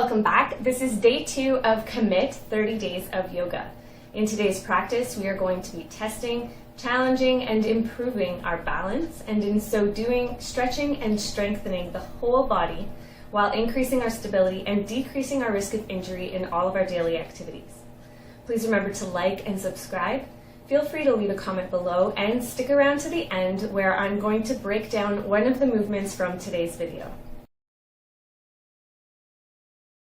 welcome back. This is day 2 of Commit 30 Days of Yoga. In today's practice, we are going to be testing, challenging, and improving our balance, and in so doing, stretching and strengthening the whole body while increasing our stability and decreasing our risk of injury in all of our daily activities. Please remember to like and subscribe. Feel free to leave a comment below and stick around to the end where I'm going to break down one of the movements from today's video.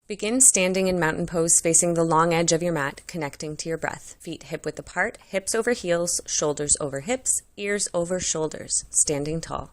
Begin standing in mountain pose facing the long edge of your mat, connecting to your breath. Feet hip-width apart, hips over heels, shoulders over hips, ears over shoulders, standing tall.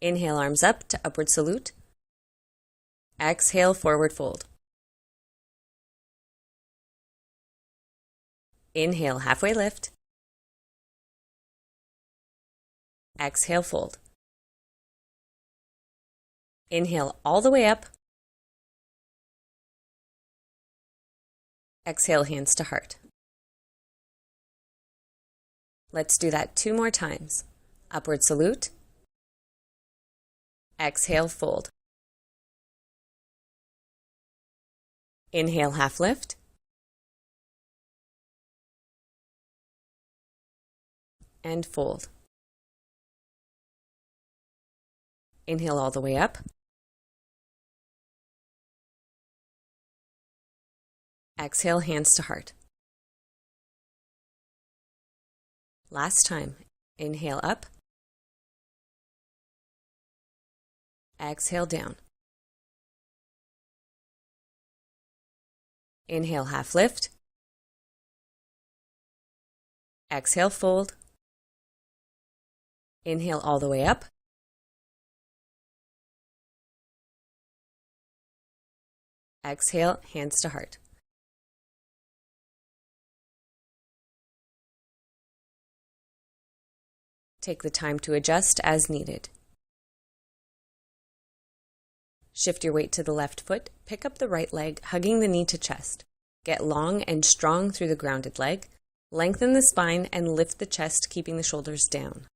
Inhale, arms up to upward salute. Exhale, forward fold. Inhale, halfway lift. Exhale, fold. Inhale all the way up. Exhale, hands to heart. Let's do that 2 more times. Upward salute. Exhale, fold. Inhale, half lift. And fold. Inhale all the way up. Exhale, hands to heart. Last time. Inhale up. Exhale down. Inhale, half lift. Exhale, fold. Inhale all the way up. Exhale, hands to heart. Take the time to adjust as needed. Shift your weight to the left foot, pick up the right leg, hugging the knee to chest. Get long and strong through the grounded leg. Lengthen the spine and lift the chest, keeping the shoulders down.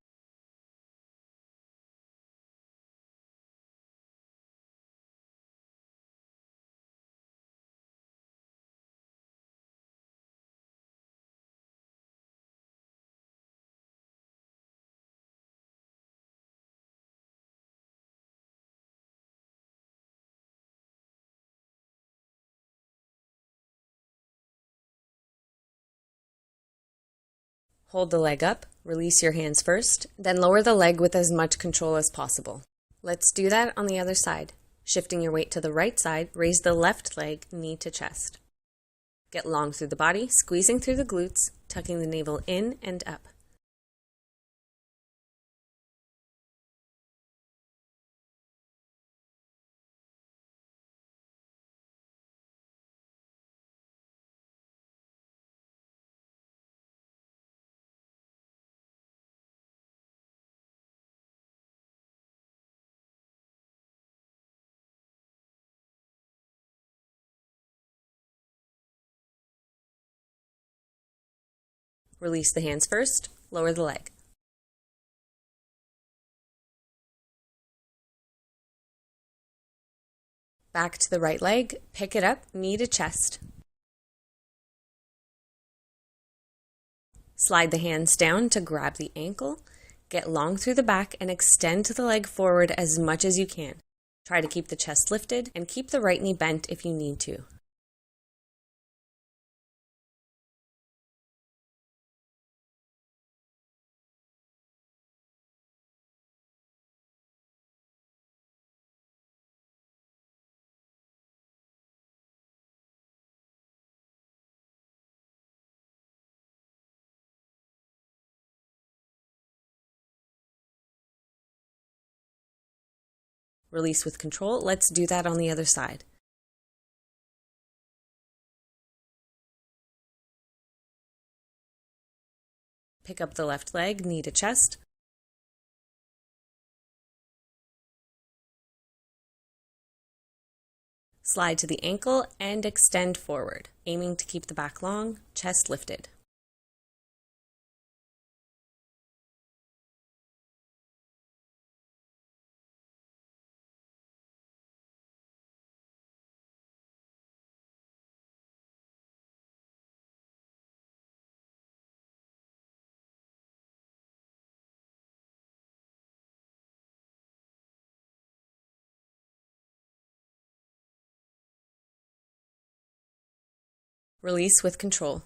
Hold the leg up, release your hands first, then lower the leg with as much control as possible. Let's do that on the other side. Shifting your weight to the right side, raise the left leg, knee to chest. Get long through the body, squeezing through the glutes, tucking the navel in and up. Release the hands first, lower the leg. Back to the right leg, pick it up, knee to chest. Slide the hands down to grab the ankle, get long through the back and extend the leg forward as much as you can. Try to keep the chest lifted and keep the right knee bent if you need to. Release with control. Let's do that on the other side. Pick up the left leg, knee to chest. Slide to the ankle and extend forward, aiming to keep the back long, chest lifted. Release with control.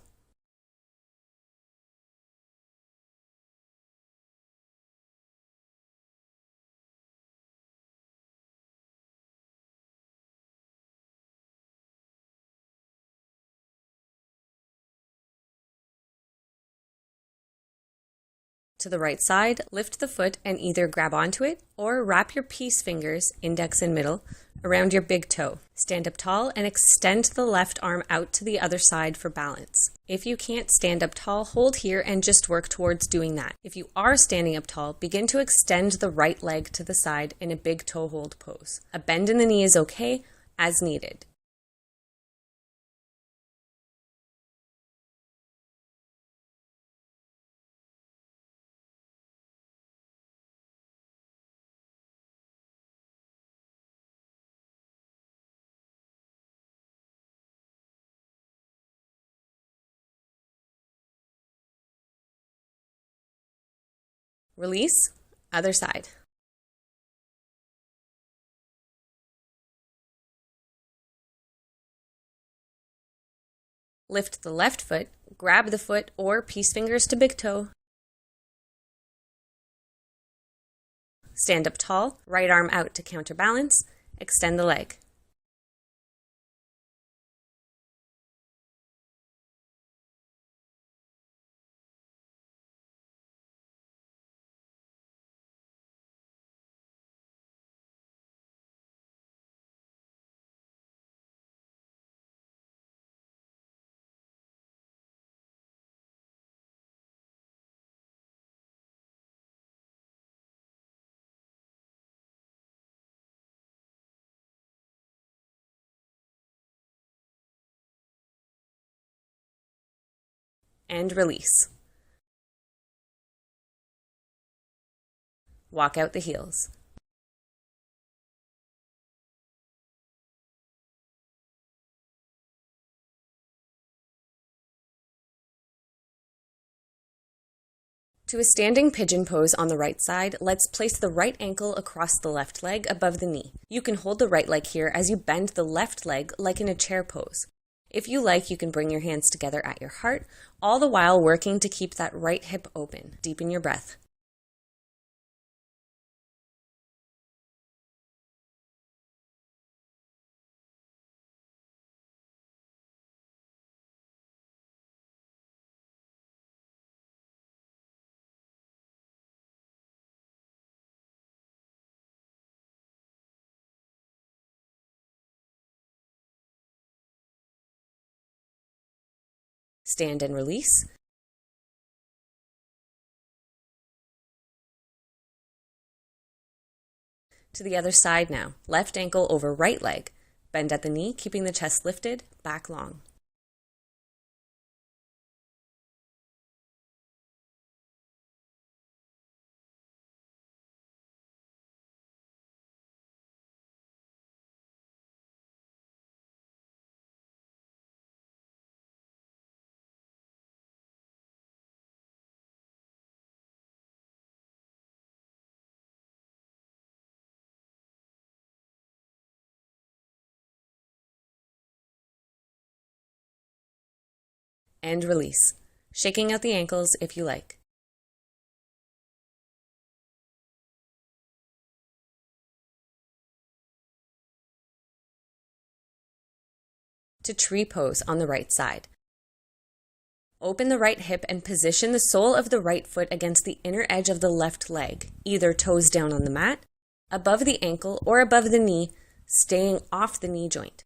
To the right side, lift the foot and either grab onto it or wrap your peace fingers, index and middle, around your big toe. Stand up tall and extend the left arm out to the other side for balance. If you can't stand up tall, hold here and just work towards doing that. If you are standing up tall, begin to extend the right leg to the side in a big toe hold pose. A bend in the knee is okay, as needed. Release, other side. Lift the left foot, grab the foot or peace fingers to big toe. Stand up tall, right arm out to counterbalance, extend the leg. And release. Walk out the heels. To a standing pigeon pose on the right side, let's place the right ankle across the left leg above the knee. You can hold the right leg here as you bend the left leg like in a chair pose. If you like, you can bring your hands together at your heart, all the while working to keep that right hip open. Deepen your breath. Stand and release. To the other side now. Left ankle over right leg. Bend at the knee, keeping the chest lifted, back long. And release, shaking out the ankles if you like. To tree pose on the right side. Open the right hip and position the sole of the right foot against the inner edge of the left leg, either toes down on the mat, above the ankle, or above the knee, staying off the knee joint.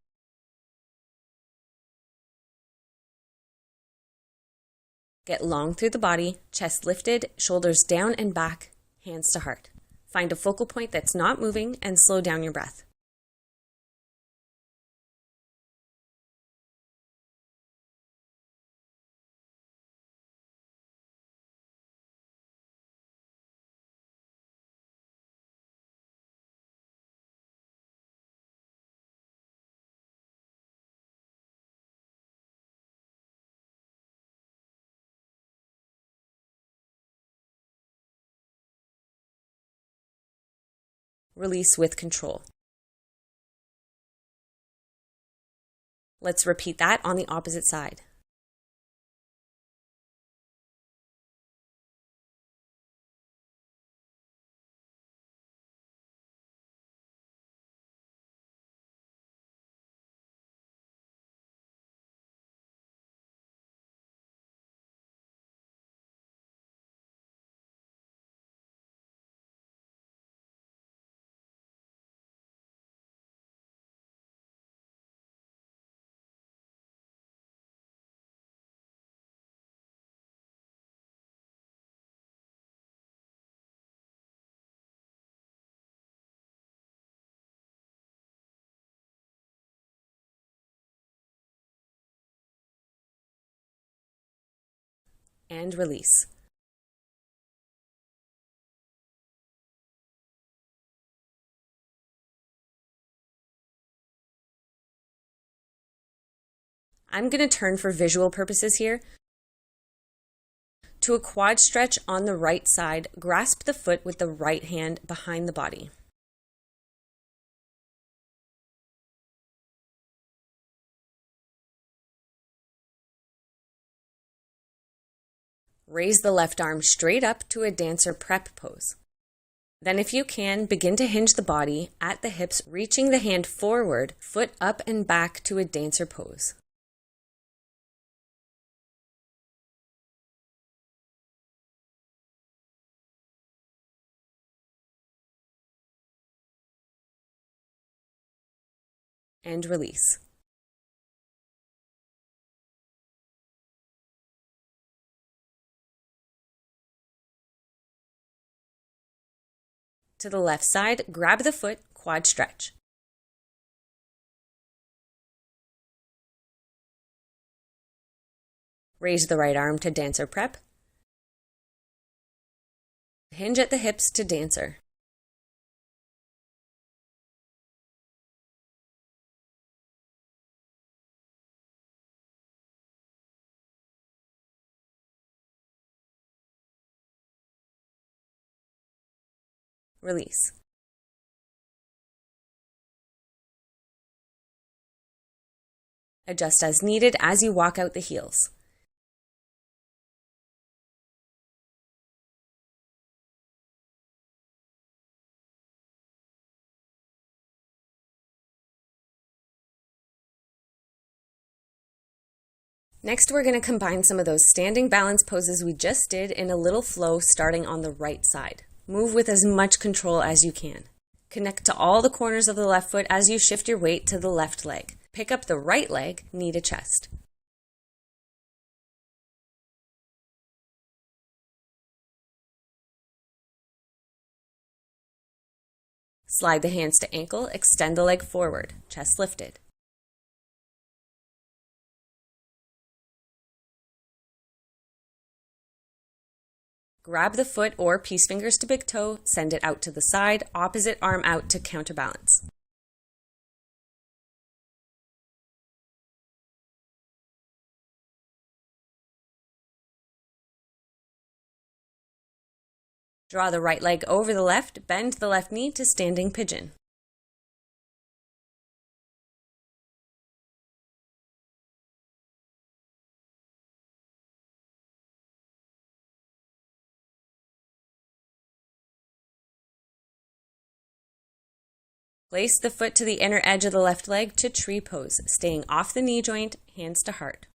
Get long through the body, chest lifted, shoulders down and back, hands to heart. Find a focal point that's not moving and slow down your breath. Release with control. Let's repeat that on the opposite side. And release. I'm going to turn for visual purposes here to a quad stretch on the right side. Grasp the foot with the right hand behind the body. Raise the left arm straight up to a dancer prep pose. Then if you can, begin to hinge the body at the hips, reaching the hand forward, foot up and back to a dancer pose. And release. To the left side, grab the foot, quad stretch. Raise the right arm to dancer prep. Hinge at the hips to dancer. Release. Adjust as needed as you walk out the heels. Next, we're going to combine some of those standing balance poses we just did in a little flow starting on the right side. Move with as much control as you can. Connect to all the corners of the left foot as you shift your weight to the left leg. Pick up the right leg, knee to chest. Slide the hands to ankle, extend the leg forward, chest lifted. Grab the foot or peace fingers to big toe, send it out to the side, opposite arm out to counterbalance. Draw the right leg over the left, bend the left knee to standing pigeon. Place the foot to the inner edge of the left leg to tree pose, staying off the knee joint, hands to heart.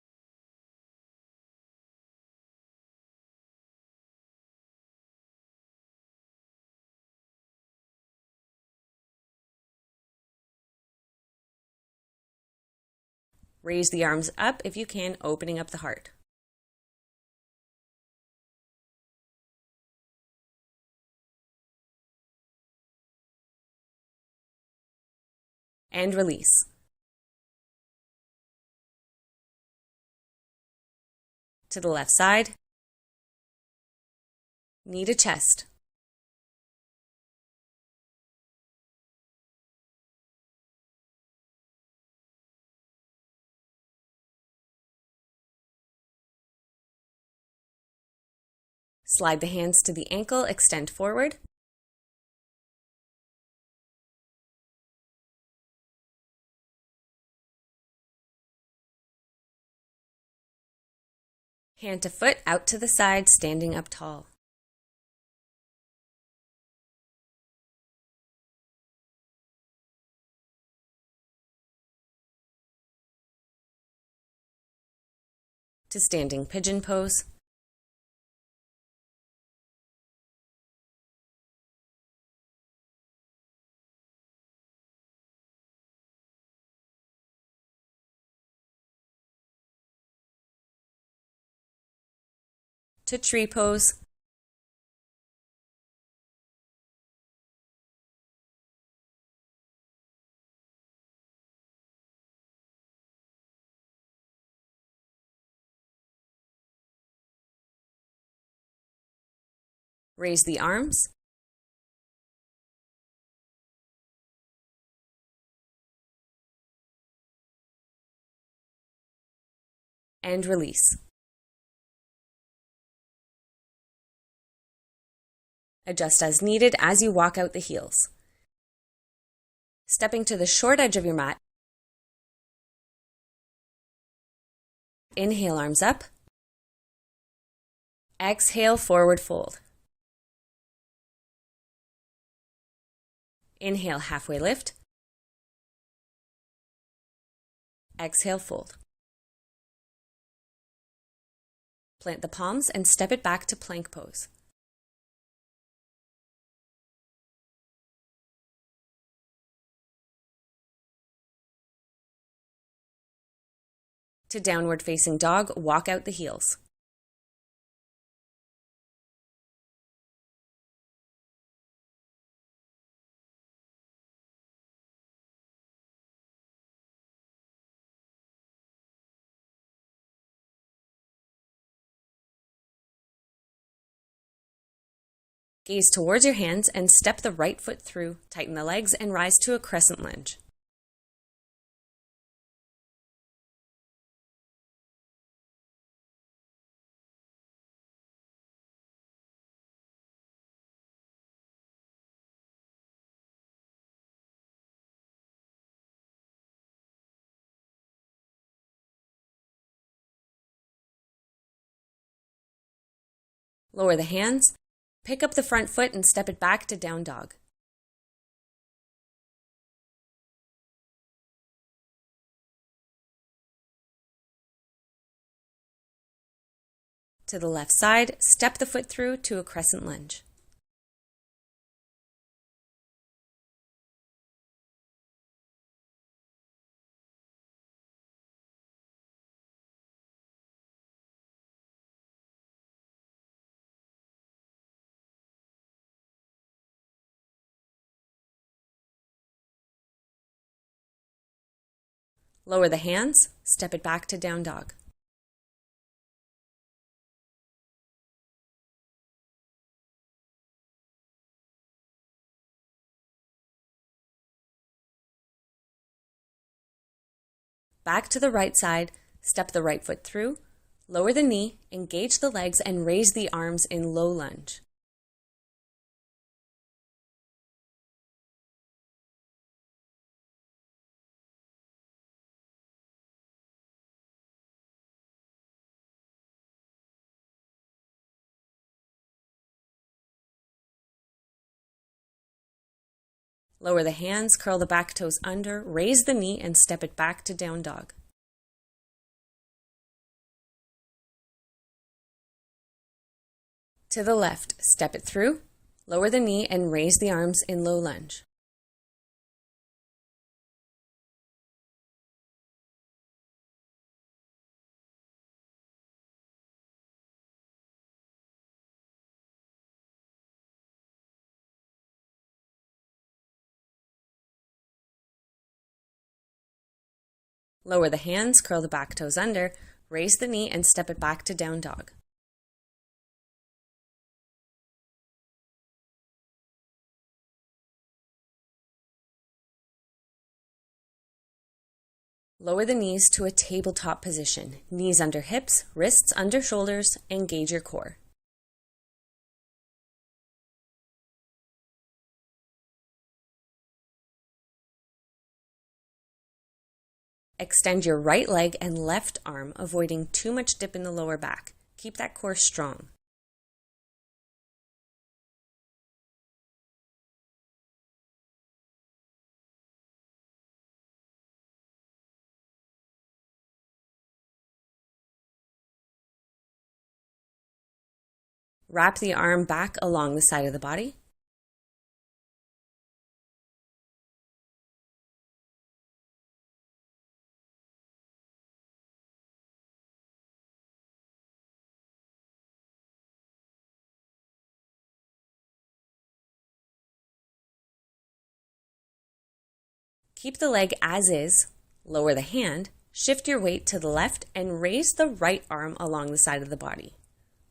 Raise the arms up if you can, opening up the heart. and release. To the left side, knee to chest. Slide the hands to the ankle, extend forward. Hand to foot out to the side, standing up tall. To standing pigeon pose. To tree pose. Raise the arms. And release. Adjust as needed as you walk out the heels. Stepping to the short edge of your mat. Inhale, arms up. Exhale, forward fold. Inhale, halfway lift. Exhale, fold. Plant the palms and step it back to plank pose. To downward facing dog, walk out the heels. Gaze towards your hands and step the right foot through, tighten the legs and rise to a crescent lunge. Lower the hands, pick up the front foot and step it back to down dog. To the left side, step the foot through to a crescent lunge. Lower the hands, step it back to down dog. Back to the right side, step the right foot through, lower the knee, engage the legs and raise the arms in low lunge. Lower the hands, curl the back toes under, raise the knee and step it back to down dog. To the left, step it through, lower the knee and raise the arms in low lunge. Lower the hands, curl the back toes under, raise the knee and step it back to down dog. Lower the knees to a tabletop position, knees under hips, wrists under shoulders, engage your core. Extend your right leg and left arm, avoiding too much dip in the lower back. Keep that core strong. Wrap the arm back along the side of the body. Keep the leg as is, lower the hand, shift your weight to the left and raise the right arm along the side of the body.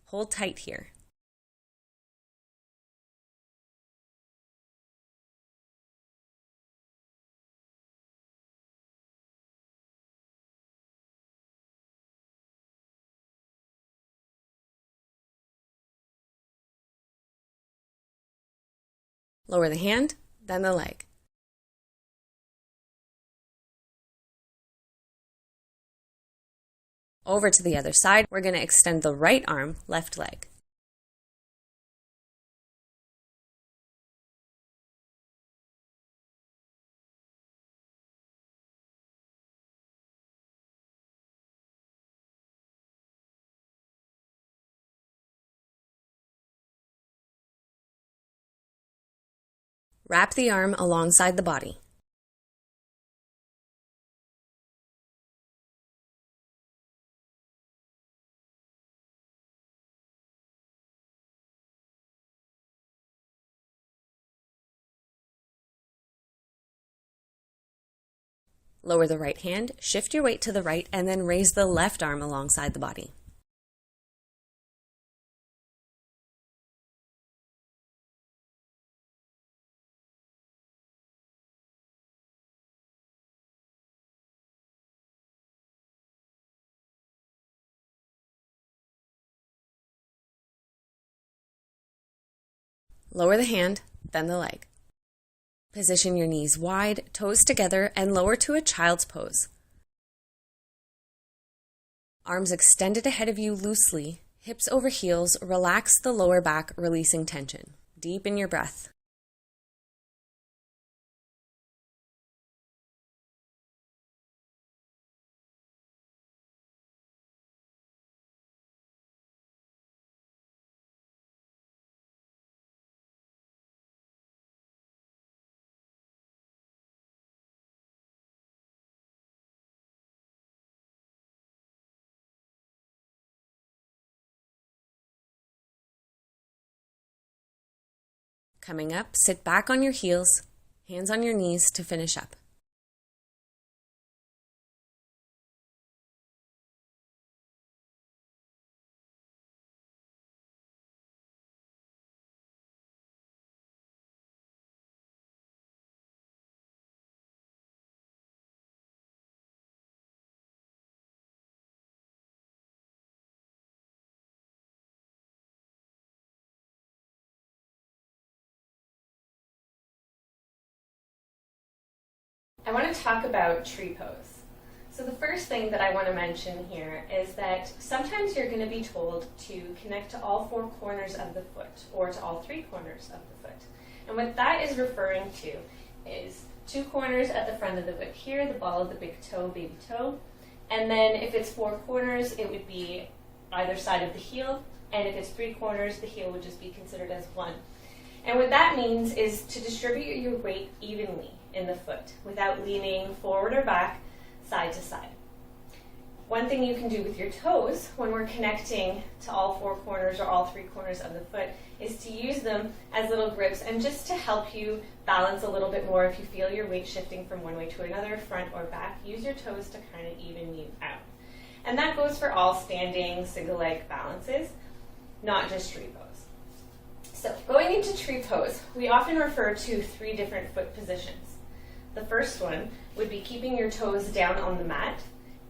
Hold tight here. Lower the hand, then the leg. Over to the other side, we're going to extend the right arm, left leg. Wrap the arm alongside the body. Lower the right hand, shift your weight to the right, and then raise the left arm alongside the body. Lower the hand, then the leg. Position your knees wide, toes together, and lower to a child's pose. Arms extended ahead of you loosely, hips over heels, relax the lower back, releasing tension. Deepen your breath. Coming up, sit back on your heels, hands on your knees to finish up. I want to talk about tree pose. So the first thing that I want to mention here is that sometimes you're going to be told to connect to all four corners of the foot or to all three corners of the foot. And what that is referring to is two corners at the front of the foot here, the ball of the big toe, baby toe. And then if it's four corners, it would be either side of the heel. And if it's three corners, the heel would just be considered as one. And what that means is to distribute your weight evenly in the foot without leaning forward or back, side to side. one thing you can do with your toes when we're connecting to all four corners or all three corners of the foot is to use them as little grips and just to help you balance a little bit more if you feel your weight shifting from one way to another, front or back. Use your toes to kind of even you out. And that goes for all standing single leg balances, not just tree pose. So going into tree pose, we often refer to 3 different foot positions. The first one would be keeping your toes down on the mat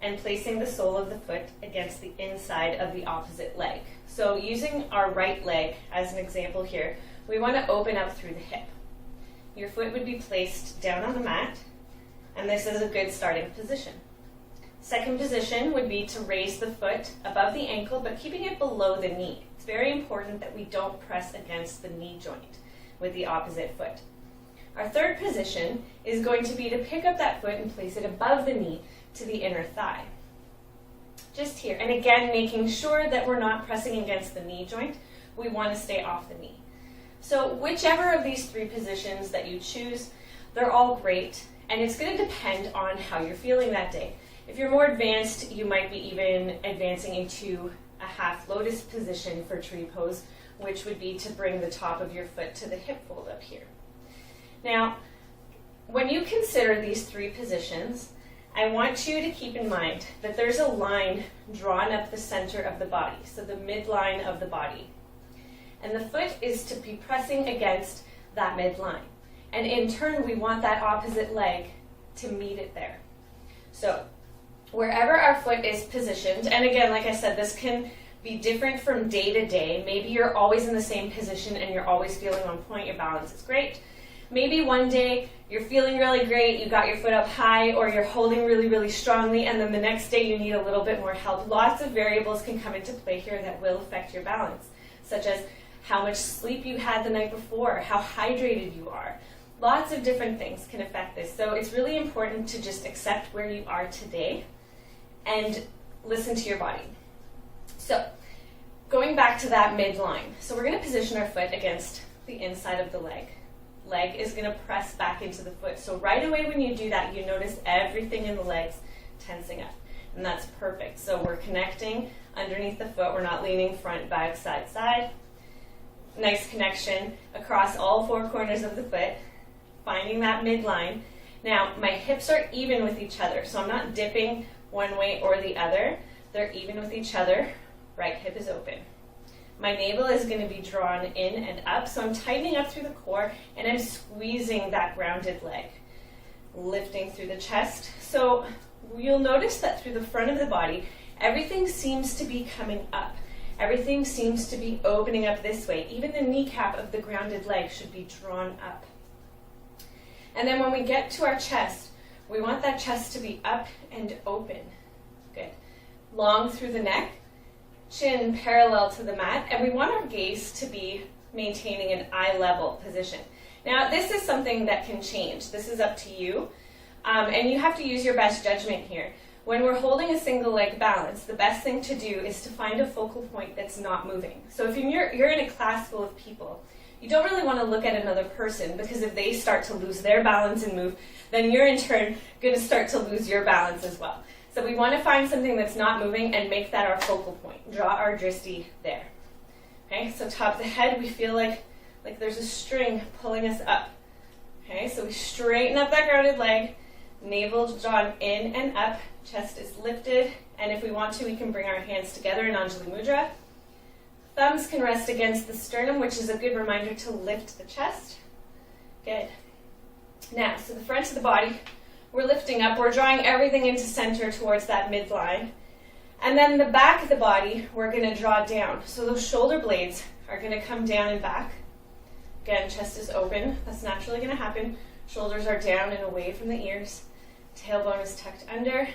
and placing the sole of the foot against the inside of the opposite leg. So using our right leg as an example here, we want to open up through the hip. Your foot would be placed down on the mat, and this is a good starting position. Second position would be to raise the foot above the ankle, but keeping it below the knee. It's very important that we don't press against the knee joint with the opposite foot. Our third position is going to be to pick up that foot and place it above the knee to the inner thigh. Just here, and again, making sure that we're not pressing against the knee joint. We want to stay off the knee. So whichever of these 3 positions that you choose, they're all great, and it's going to depend on how you're feeling that day. If you're more advanced, you might be even advancing into a half lotus position for tree pose, which would be to bring the top of your foot to the hip fold up here. Now, when you consider these 3 positions, I want you to keep in mind that there's a line drawn up the center of the body, so the midline of the body. And the foot is to be pressing against that midline. And in turn, we want that opposite leg to meet it there. So wherever our foot is positioned, and again, like I said, this can be different from day to day. Maybe you're always in the same position and you're always feeling on point, your balance is great. Maybe one day you're feeling really great, you got your foot up high, or you're holding really, really strongly, and then the next day you need a little bit more help. Lots of variables can come into play here that will affect your balance, such as how much sleep you had the night before, how hydrated you are. Lots of different things can affect this. So it's really important to just accept where you are today and listen to your body. So going back to that midline. So we're going to position our foot against the inside of the leg. Leg is going to press back into the foot. So right away when you do that, you notice everything in the legs tensing up. And that's perfect. So we're connecting underneath the foot. We're not leaning front, back, side, side. Nice connection across all 4 corners of the foot. Finding that midline. Now, my hips are even with each other. So I'm not dipping one way or the other. They're even with each other. Right hip is open. My navel is going to be drawn in and up, so I'm tightening up through the core, and I'm squeezing that grounded leg, lifting through the chest. So you'll notice that through the front of the body, everything seems to be coming up. Everything seems to be opening up this way. Even the kneecap of the grounded leg should be drawn up. And then when we get to our chest, we want that chest to be up and open. Good. Long through the neck. Chin parallel to the mat, and we want our gaze to be maintaining an eye level position. Now, this is something that can change. This is up to you, and you have to use your best judgment here. When we're holding a single leg balance, the best thing to do is to find a focal point that's not moving. So if you're in a class full of people, you don't really want to look at another person, because if they start to lose their balance and move, then you're in turn going to start to lose your balance as well. So we want to find something that's not moving and make that our focal point. Draw our drishti there. Okay, so top of the head, we feel like there's a string pulling us up. Okay, so we straighten up that grounded leg, navel drawn in and up, chest is lifted, and if we want to, we can bring our hands together in Anjali Mudra. Thumbs can rest against the sternum, which is a good reminder to lift the chest. Good. Now, so the front of the body, we're lifting up, we're drawing everything into center towards that midline. And then the back of the body, we're going to draw down. So those shoulder blades are going to come down and back. Again, chest is open. That's naturally going to happen. Shoulders are down and away from the ears. Tailbone is tucked under.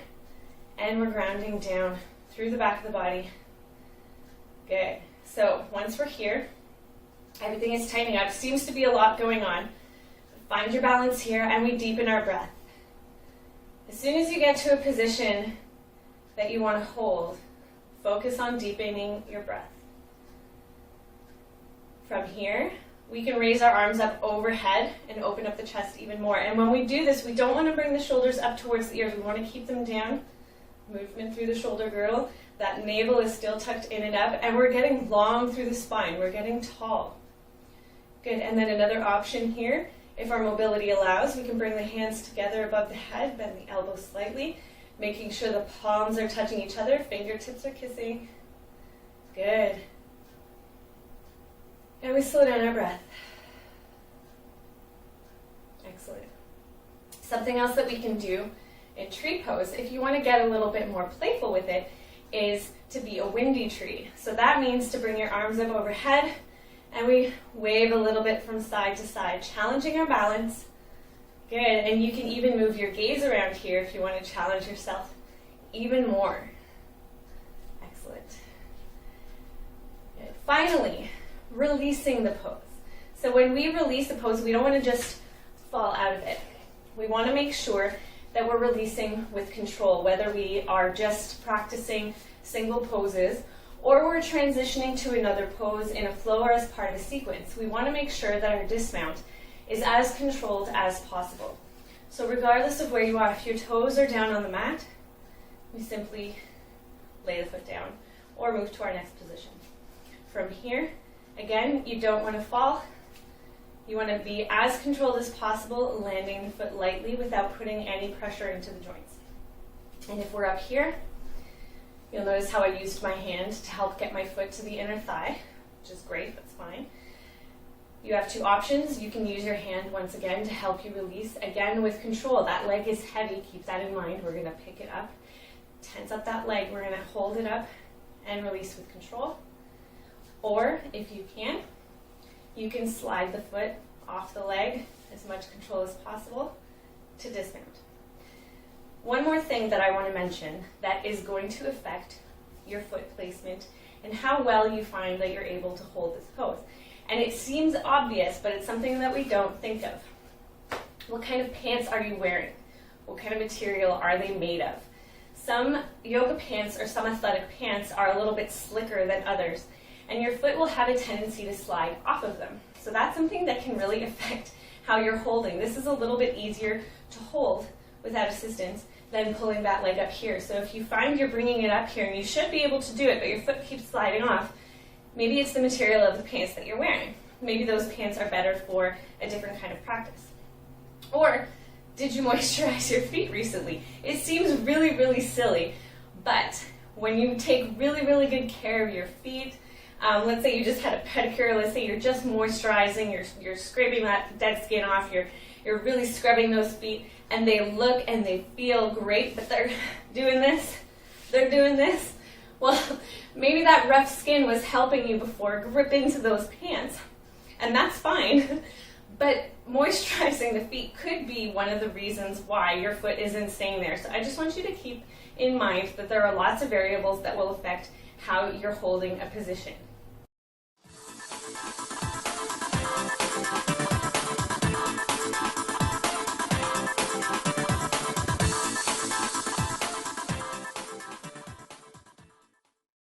And we're grounding down through the back of the body. Good. So once we're here, everything is tightening up. Seems to be a lot going on. Find your balance here, and we deepen our breath. As soon as you get to a position that you want to hold, focus on deepening your breath. From here, we can raise our arms up overhead and open up the chest even more. And when we do this, we don't want to bring the shoulders up towards the ears. We want to keep them down, movement through the shoulder girdle. That navel is still tucked in and up, and we're getting long through the spine. We're getting tall. Good, and then another option here, if our mobility allows, we can bring the hands together above the head, bend the elbows slightly, making sure the palms are touching each other, fingertips are kissing. Good. And we slow down our breath. Excellent. Something else that we can do in tree pose, if you want to get a little bit more playful with it, is to be a windy tree. So that means to bring your arms up overhead, and we wave a little bit from side to side, challenging our balance. Good, and you can even move your gaze around here if you want to challenge yourself even more. Excellent. Good. Finally, releasing the pose. So when we release the pose, we don't want to just fall out of it. We want to make sure that we're releasing with control, whether we are just practicing single poses or we're transitioning to another pose in a flow or as part of a sequence. We want to make sure that our dismount is as controlled as possible. So regardless of where you are, if your toes are down on the mat, we simply lay the foot down or move to our next position. From here, again, you don't want to fall. You want to be as controlled as possible, landing the foot lightly without putting any pressure into the joints. And if we're up here, you'll notice how I used my hand to help get my foot to the inner thigh, which is great, that's fine. You have two options. You can use your hand once again to help you release, again with control. That leg is heavy, keep that in mind. We're going to pick it up, tense up that leg. We're going to hold it up and release with control. Or, if you can slide the foot off the leg, as much control as possible, to dismount. One more thing that I want to mention that is going to affect your foot placement and how well you find that you're able to hold this pose. And it seems obvious, but it's something that we don't think of. What kind of pants are you wearing? What kind of material are they made of? Some yoga pants or some athletic pants are a little bit slicker than others, and your foot will have a tendency to slide off of them. So that's something that can really affect how you're holding. This is a little bit easier to hold without assistance than pulling that leg up here. So if you find you're bringing it up here, and you should be able to do it, but your foot keeps sliding off, maybe it's the material of the pants that you're wearing. Maybe those pants are better for a different kind of practice. Or, did you moisturize your feet recently? It seems really, really silly, but when you take really, really good care of your feet, let's say you just had a pedicure, let's say you're just moisturizing, you're scraping that dead skin off, you're really scrubbing those feet, and they look and they feel great, but they're doing this. Well, maybe that rough skin was helping you before grip into those pants, and that's fine. But moisturizing the feet could be one of the reasons why your foot isn't staying there. So I just want you to keep in mind that there are lots of variables that will affect how you're holding a position.